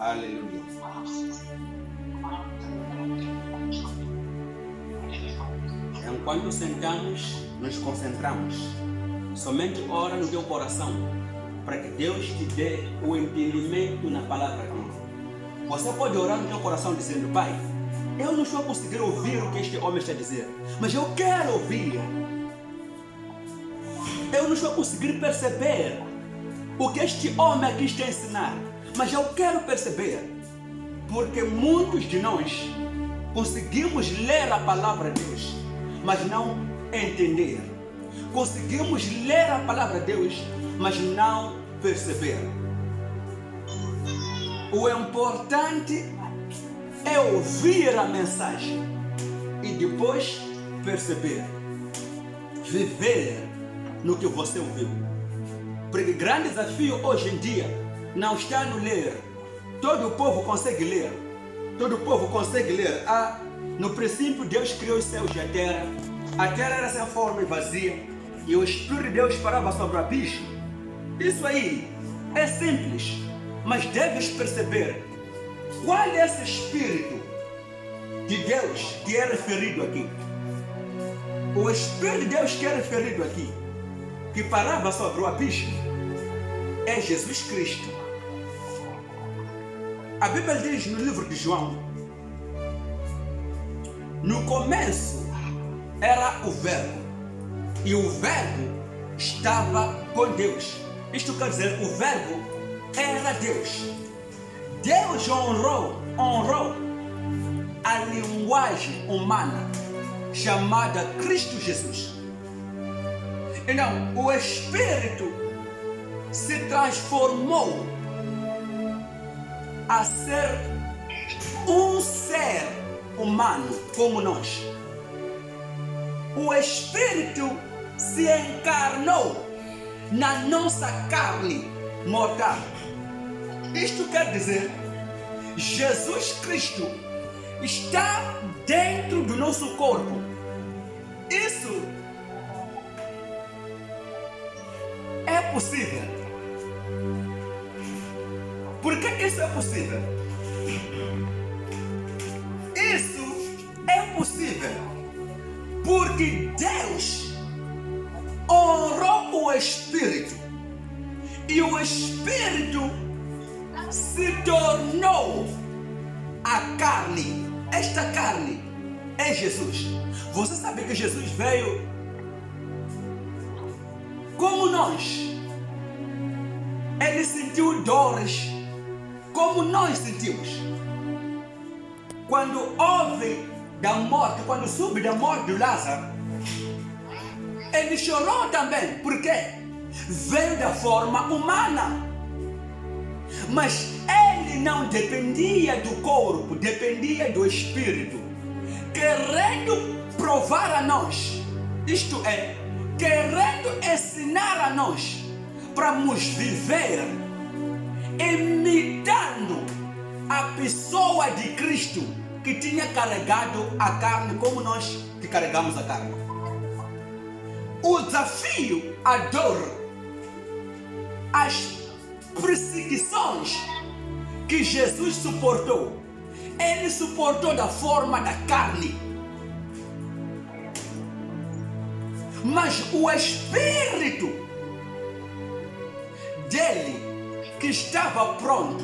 Aleluia. Enquanto sentamos, nos concentramos. Somente ora no teu coração, para que Deus te dê o entendimento na palavra dele. Você pode orar no teu coração dizendo: Pai, eu não estou conseguindo ouvir o que este homem está a dizer, mas eu quero ouvir. Eu não estou conseguindo perceber o que este homem aqui está a ensinar, mas eu quero perceber. Porque muitos de nós conseguimos ler a palavra de Deus, mas não entender. Conseguimos ler a palavra de Deus, mas não perceber. O importante é ouvir a mensagem e depois perceber, viver no que você ouviu. Porque o grande desafio hoje em dia não está no ler. Todo o povo consegue ler. Todo o povo consegue ler. No princípio Deus criou os céus e a terra. A terra era sem forma e vazia, e o Espírito de Deus parava sobre o abismo. Isso aí é simples, mas deves perceber qual é esse Espírito de Deus que é referido aqui. O Espírito de Deus que é referido aqui, que parava sobre o abismo, é Jesus Cristo. A Bíblia diz no livro de João: no começo era o Verbo, e o Verbo estava com Deus. Isto quer dizer, o Verbo era Deus. Deus honrou a linguagem humana chamada Cristo Jesus. Então, o Espírito se transformou a ser um ser humano como nós. O Espírito se encarnou na nossa carne mortal. Isto quer dizer, Jesus Cristo está dentro do nosso corpo. Isso é possível. Por que isso é possível? Isso é possível porque Deus honrou o Espírito, e o Espírito se tornou a carne. Esta carne é Jesus. Você sabe que Jesus veio como nós. Ele sentiu dores como nós sentimos. Quando houve da morte, quando soube da morte de Lázaro, ele chorou também, porque veio da forma humana. Mas ele não dependia do corpo, dependia do Espírito, querendo provar a nós, isto é, querendo ensinar a nós para nos viver imitando a pessoa de Cristo, que tinha carregado a carne como nós que carregamos a carne. O desafio, a dor, as perseguições que Jesus suportou, ele suportou da forma da carne. Mas o Espírito dele, que estava pronto,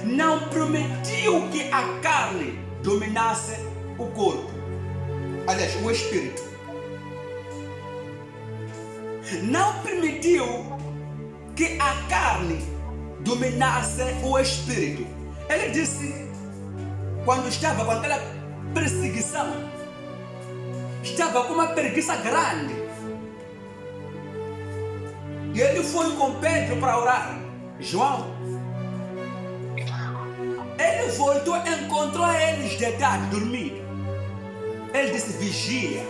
não permitiu que a carne dominasse o corpo. Aliás, o Espírito não permitiu que a carne dominasse o Espírito. Ele disse, quando estava com aquela perseguição, estava com uma preguiça grande, e ele foi com Pedro para orar. João, ele voltou, encontrou eles deitados, dormindo. Ele disse, vigia,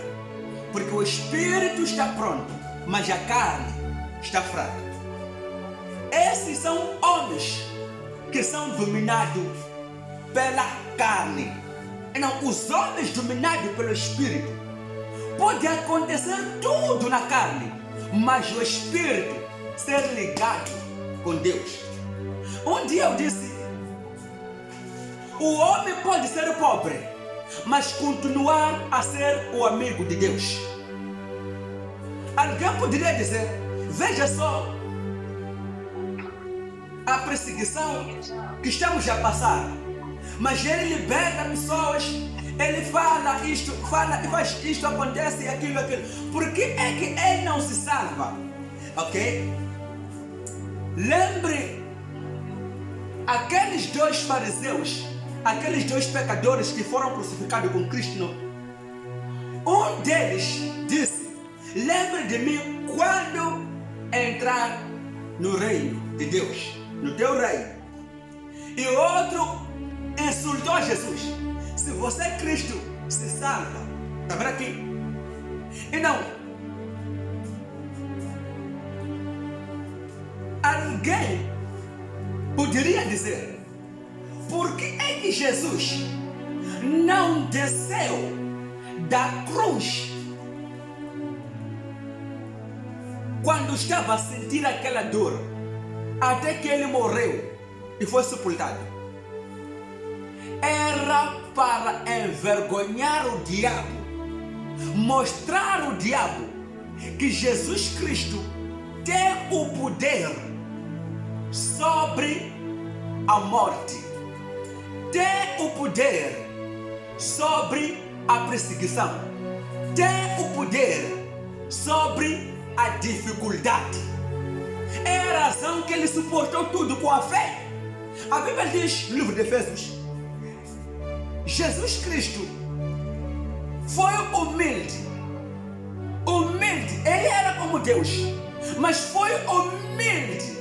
porque o Espírito está pronto, mas a carne está fraca. Esses são homens que são dominados pela carne. Não, os homens dominados pelo Espírito, pode acontecer tudo na carne, mas o Espírito ser ligado com Deus. Um dia eu disse O homem pode ser pobre, mas continuar a ser o amigo de Deus. Alguém poderia dizer, veja só a perseguição que estamos a passar, mas ele liberta pessoas, ele fala isto, fala e faz isto, acontece aquilo. Por que é que ele não se salva? Ok? Lembre aqueles dois fariseus, aqueles dois pecadores que foram crucificados com Cristo. Um deles disse, lembre de mim quando entrar no reino de Deus, no teu reino. E o outro insultou Jesus. Se você é Cristo, se salva. Está vendo aqui? E não. Alguém poderia dizer, por que é que Jesus não desceu da cruz quando estava a sentir aquela dor, até que ele morreu e foi sepultado? Era para envergonhar o diabo, mostrar ao diabo que Jesus Cristo tem o poder sobre a morte, tem o poder sobre a perseguição, tem o poder sobre a dificuldade. É a razão que ele suportou tudo com a fé. A Bíblia diz no livro de Efésios, Jesus Cristo foi humilde, ele era como Deus, mas foi humilde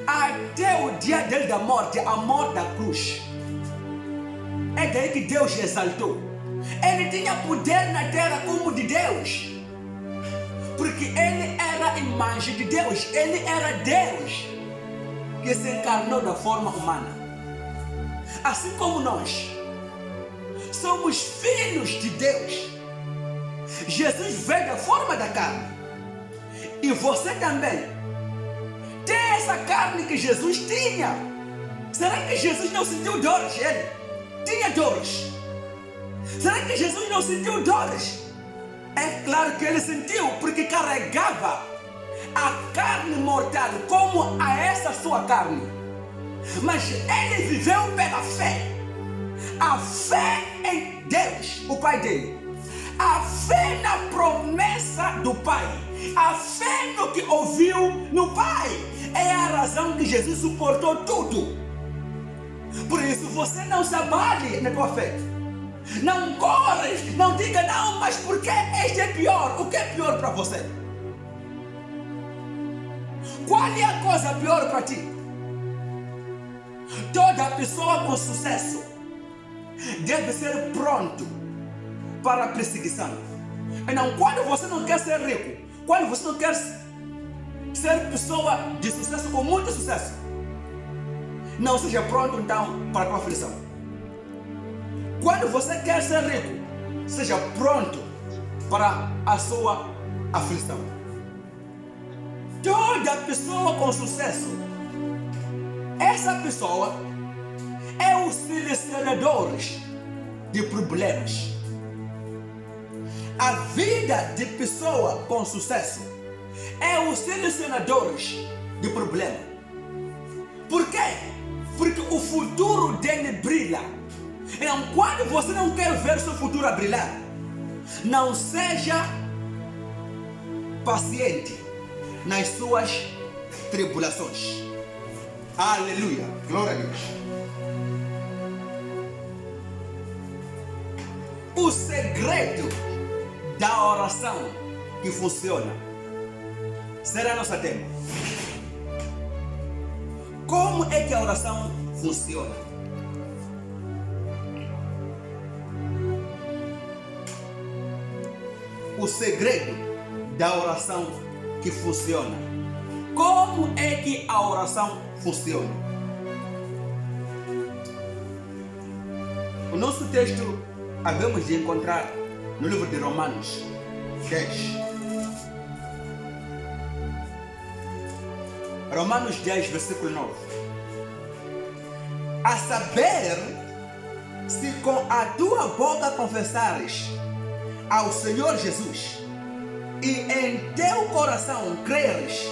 até o dia dele da morte, a morte da cruz. É daí que Deus exaltou. Ele tinha poder na terra como de Deus, porque ele era a imagem de Deus, ele era Deus que se encarnou da forma humana. Assim como nós somos filhos de Deus, Jesus veio da forma da carne, e você também tem essa carne que Jesus tinha. Será que Jesus não sentiu dores? Ele tinha dores. Será que Jesus não sentiu dores? É claro que ele sentiu, porque carregava a carne mortal como a essa sua carne. Mas ele viveu pela fé. A fé em Deus, o Pai dele. A fé na promessa do Pai. A fé no que ouviu no Pai. É a razão que Jesus suportou tudo. Por isso você não se abale na tua fé. Não corre, não diga não, mas por que este é pior? O que é pior para você? Qual é a coisa pior para ti? Toda pessoa com sucesso deve ser pronto para a perseguição. Então, quando você não quer ser rico, quando você não quer ser pessoa de sucesso, com muito sucesso, não seja pronto então para a tua aflição. Quando você quer ser rico, seja pronto para a sua aflição. Toda pessoa com sucesso, essa pessoa é o selecionador de problemas. A vida de pessoa com sucesso é o selecionador de problemas. Por quê? Porque o futuro dele brilha. Então, quando você não quer ver seu futuro a brilhar, não seja paciente nas suas tribulações. Aleluia, glória a Deus. O segredo da oração que funciona será nosso tema. Como é que a oração funciona? O segredo da oração que funciona. Como é que a oração funciona? O nosso texto havemos de encontrar no livro de Romanos 10. Romanos 10, versículo 9. A saber Se com a tua boca confessares ao Senhor Jesus e em teu coração creres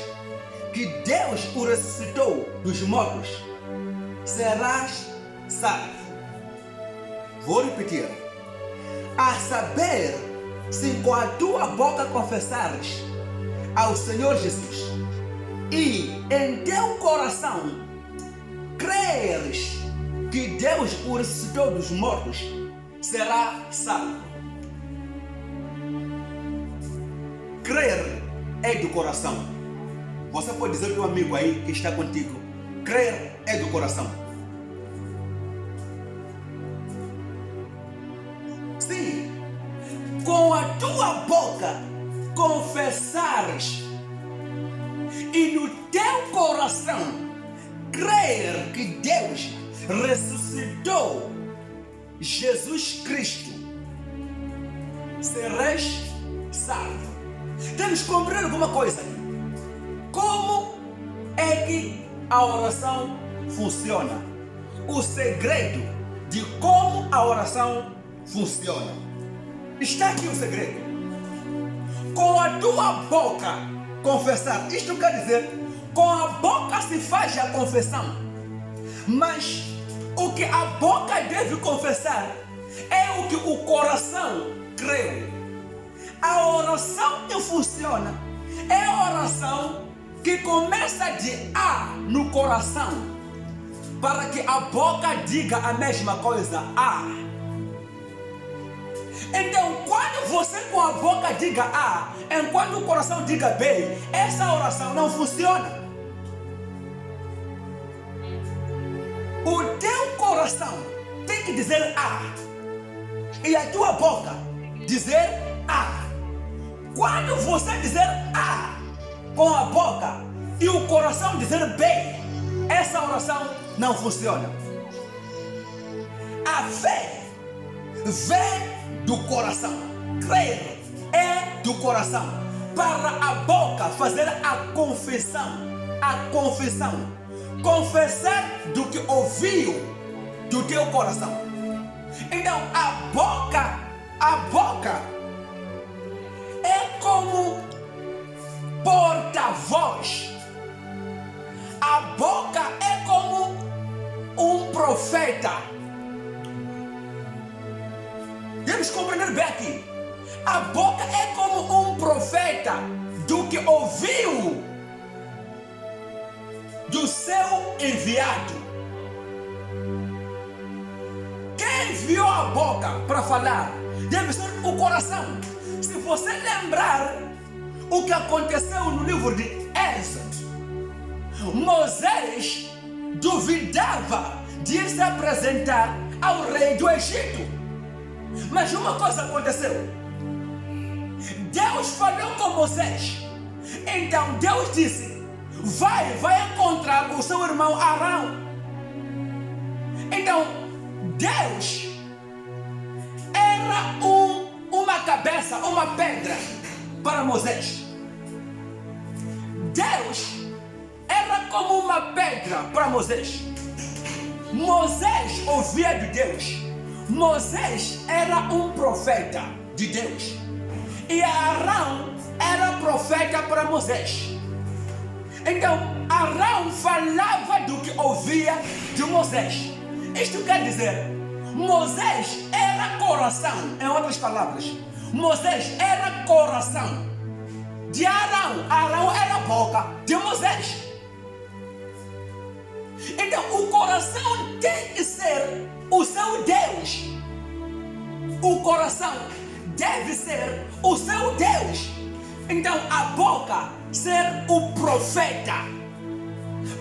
que Deus o ressuscitou dos mortos, serás salvo. Vou repetir. A saber, se com a tua boca confessares ao Senhor Jesus e em teu coração creres que Deus o ressuscitou dos mortos, será salvo. Crer é do coração. Você pode dizer ao teu amigo aí que está contigo, crer é do coração. Sim, com a tua boca confessares e no teu coração crer que Deus ressuscitou Jesus Cristo, serás salvo. Temos que compreender alguma coisa. Como é que a oração funciona? O segredo de como a oração funciona. Está aqui o segredo. Com a tua boca confessar. Isto quer dizer, com a boca se faz a confissão. Mas o que a boca deve confessar é o que o coração creu. A oração que funciona é a oração que começa de A no coração, para que a boca diga a mesma coisa, A. Então, quando você com a boca diga A, enquanto o coração diga B, essa oração não funciona. O teu coração tem que dizer A e a tua boca dizer A. Quando você dizer A com a boca e o coração dizer B, essa oração não funciona. A fé vem do coração. Crer é do coração. Para a boca fazer a confissão. A confissão. Confessar do que ouviu do teu coração. Então a boca é como porta-voz. A boca é como um profeta. Devemos compreender bem aqui. A boca é como um profeta do que ouviu do seu enviado. Quem enviou a boca para falar deve ser o coração. Se você lembrar o que aconteceu no livro de Êxodo, Moisés duvidava de ir se apresentar ao rei do Egito. Mas uma coisa aconteceu. Deus falou com Moisés. Então Deus disse: vai encontrar o seu irmão Arão. Então Deus era uma cabeça, uma pedra para Moisés. Deus era como uma pedra para Moisés. Moisés ouvia de Deus. Moisés era um profeta de Deus. E Arão era profeta para Moisés. Então Arão falava do que ouvia de Moisés. Isto quer dizer, Moisés era coração. Em outras palavras, Moisés era coração de Arão. Arão era a boca de Moisés. Então o coração tem que ser o seu Deus. O coração deve ser o seu Deus. Então a boca ser o profeta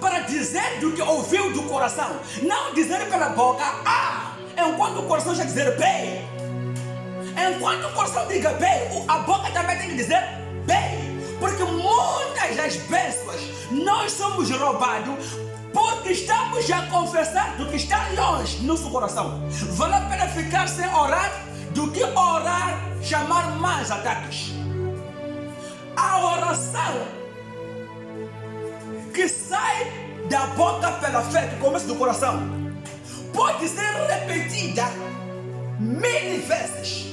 para dizer do que ouviu do coração. Não dizer pela boca A, enquanto o coração já dizer B. Enquanto o coração diga B, a boca também tem que dizer B. Porque muitas das vezes nós somos roubados porque estamos a confessar do que está longe no nosso coração. Vale a pena ficar sem orar do que orar, chamar mais ataques. A oração que sai da boca pela fé, que começa do coração, pode ser repetida repetida 1000 vezes.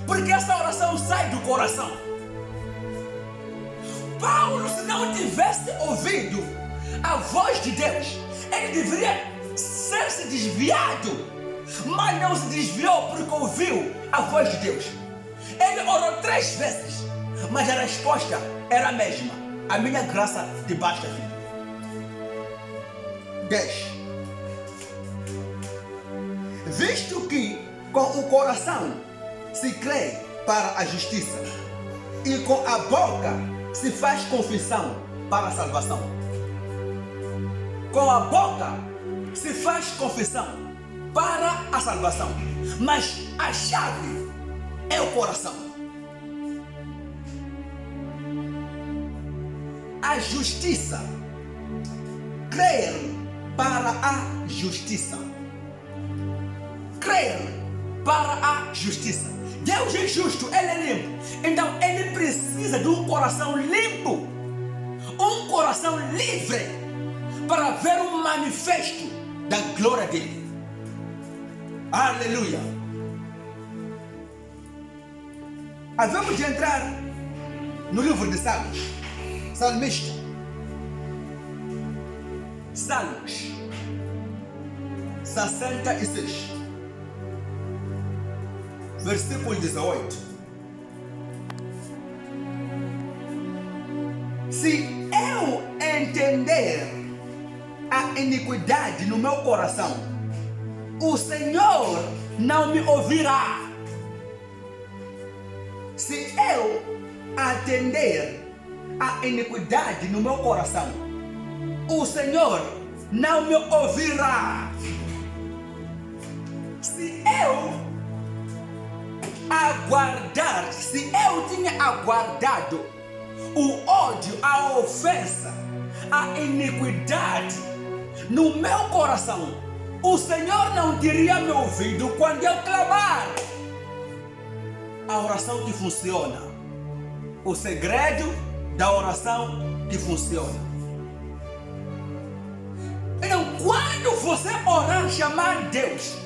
Porque essa oração sai do coração. Paulo, se não tivesse ouvido a voz de Deus, ele deveria ser se desviado, mas não se desviou porque ouviu a voz de Deus. Ele orou 3 vezes, mas a resposta era a mesma: a minha graça te basta, filho. 10. Visto que com o coração se crê para a justiça e com a boca se faz confissão para a salvação. Com a boca se faz confissão para a salvação, mas a chave é o coração. A justiça, crer para a justiça. Crer para a justiça. Deus é justo, Ele é limpo. Então Ele precisa de um coração limpo, um coração livre, para ver um manifesto da glória dele. Aleluia. Havemos de entrar no livro de Salmos. Salmista. Salmos 66, versículo 18. Se eu entender a iniquidade no meu coração, o Senhor não me ouvirá. Se eu atender a iniquidade no meu coração, o Senhor não me ouvirá. Se eu aguardar, se eu tinha aguardado o ódio, a ofensa, a iniquidade no meu coração, o Senhor não teria me ouvido quando eu clamar. A oração que funciona, o segredo da oração que funciona. Então, quando você orar, chamar Deus,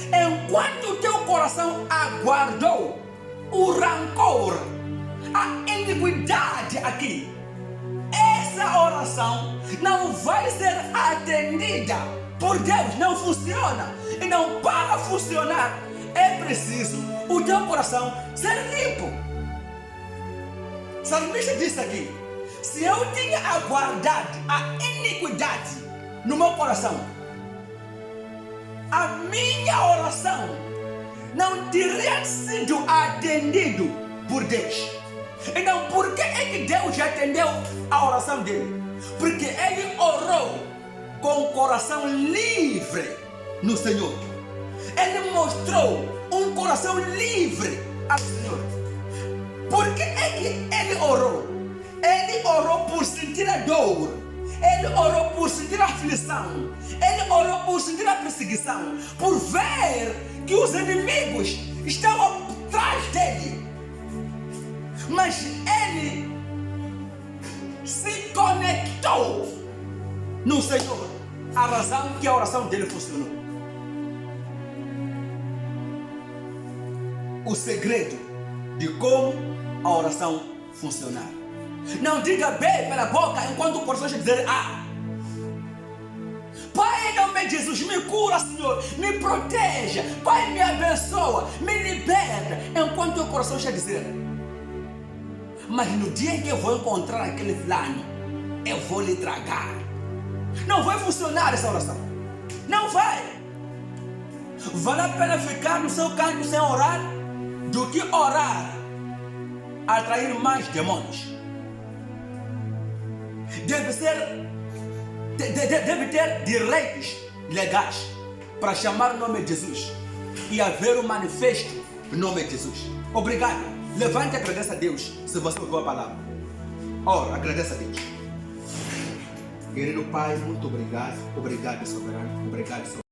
enquanto o teu coração aguardou o rancor, a iniquidade aqui, essa oração não vai ser atendida por Deus, não funciona. Então, para funcionar, é preciso o teu coração ser limpo. O salmista disse aqui: se eu tinha aguardado a iniquidade no meu coração, a minha oração não teria sido atendido por Deus. Então, por que é que Deus atendeu a oração dele? Porque ele orou com o coração livre no Senhor. Ele mostrou um coração livre ao Senhor. Por que é que ele orou? Ele orou por sentir a dor. Ele orou por sentir a aflição. Ele orou por sentir a perseguição. Por ver que os inimigos estavam atrás dele. Mas ele se conectou no Senhor. A razão que a oração dele funcionou. O segredo de como a oração funcionar. Não diga bem pela boca enquanto o coração está dizendo ah. Pai, em nome de Jesus, me cura, Senhor, me proteja. Pai, me abençoa, me liberta. Enquanto o coração está dizendo. Mas no dia que eu vou encontrar aquele fulano, eu vou lhe tragar. Não vai funcionar essa oração. Não vai. Vale a pena ficar no seu canto sem orar do que orar, atrair mais demônios. Deve ter direitos legais para chamar o nome de Jesus e haver um manifesto no nome de Jesus. Obrigado. Levante e agradeça a Deus se você ouviu a palavra. Ora, agradeça a Deus. Querido Pai, muito obrigado. Obrigado, soberano. Obrigado, soberano.